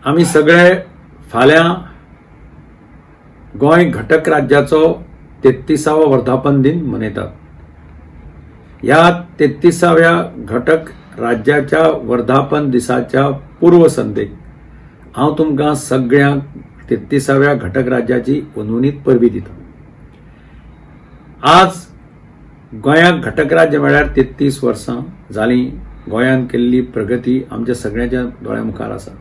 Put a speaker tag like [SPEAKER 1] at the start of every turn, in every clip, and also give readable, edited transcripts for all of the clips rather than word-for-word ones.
[SPEAKER 1] आमी सगळे फाल्यां गोंय घटक राज्याचो 33वा वर्धापन दिन मनयतात. ह्या 33व्या घटक राज्याच्या वर्धापन दिसाच्या पूर्व संध्येक हांव तुमकां सगळ्यांक 33व्या घटक राज्याची उनवणीत परबीं दिता. आज गोंयाक घटक राज्य म्हळ्यार 33 वर्सां जालीं. गोंयान केल्ली प्रगती आमच्या सगळ्यांच्या दोळ्या मुखार आसा.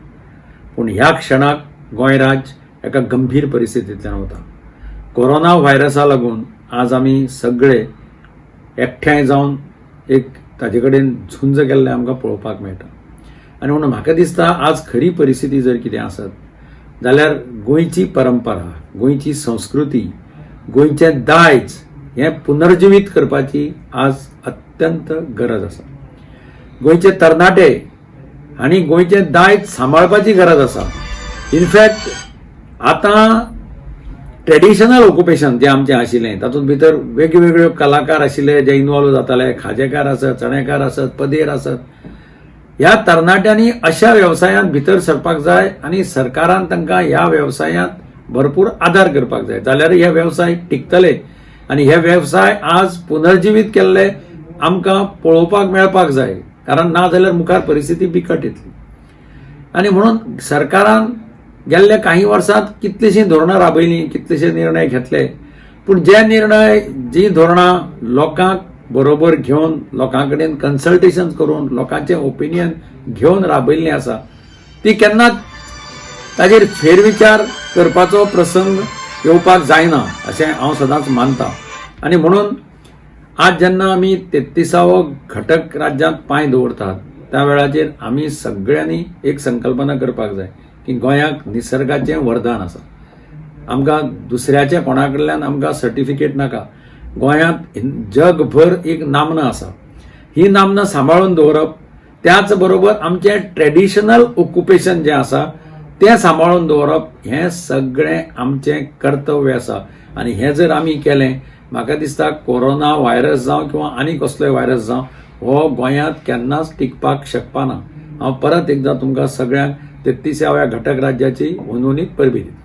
[SPEAKER 1] पूण ह्या क्षणाक गोंय राज्य एका गंभीर परिस्थितींतल्यान वता. कोरोना व्हायरसा लागून आज आमी सगळे एकठांय जावन एक ताजे कडेन झुंज केल्लें आमकां पळोवपाक मेळटा. आनी म्हणून म्हाका दिसता आज खरी परिस्थिती जर कितें आसत जाल्यार गोंयची परंपरा, गोंयची संस्कृती, गोंयचें दायज हें पुनर्जिवीत करपाची आज अत्यंत गरज आसा. गोंयचे तरणाटे आनी गोंयचें दायज सांबाळपाची गरज आसा. इनफॅक्ट आतां ट्रेडिशनल ऑक्युपेशन जें आमचें आशिल्लें तातूंत भितर वेगवेगळ्यो कलाकार आशिल्ले जे इन्वॉल्व जाताले, खाजेकार आसत, चणेकार आसत, पदेर आसत, ह्या तरणाट्यांनी अशा वेवसायांत भितर सरपाक जाय आनी सरकारान तांकां ह्या वेवसायांत भरपूर आदार करपाक जाय. जाल्यार हे वेवसाय टिकतले आनी हे वेवसाय आज पुनर्जिवीत केल्ले आमकां पळोवपाक मेळपाक जाय. कारण ना जाल्यार मुखार परिस्थिती बिकट येतली. आनी म्हणून सरकारान गेल्ल्या काही वर्सांत कितलीशीं धोरणां राबयलीं, कितलेशे निर्णय घेतले. पूण जे निर्णय, जी धोरणां लोकांक बरोबर घेवन, लोकां कडेन कन्सल्टेशन करून, लोकांचें ओपिनियन घेवन राबयल्लीं आसा ती केन्नाच ताजेर फेरविचार करपाचो प्रसंग येवपाक जायना अशें हांव सदांच मानतां. आनी म्हणून आज जेन्ना आमी 33वो घटक राज्यांत पांय दवरतात त्या वेळाचेर आमी सगळ्यांनी एक संकल्पना करपाक जाय की गोंयाक निसर्गाचें वरदान आसा. आमकां दुसऱ्याच्या कोणा कडल्यान आमकां सर्टिफिकेट नाका. गोंयांत जगभर एक नामना आसा. ही नामना सांबाळून दवरप, त्याच बरोबर आमचें ट्रेडिशनल ऑक्युपेशन जें आसा तें सांबाळून दवरप हें सगळें आमचें कर्तव्य आसा. आनी हें जर आमी केलें, म्हाका दिसता कोरोना व्हायरस जावं किंवा आनी कसलोय व्हायरस जावं हो गोंयांत केन्नाच टिकपाक शकपाना. हांव परत एकदां तुमकां सगळ्यांक 33व्या घटक राज्याची उनवणीत परबीं दिता.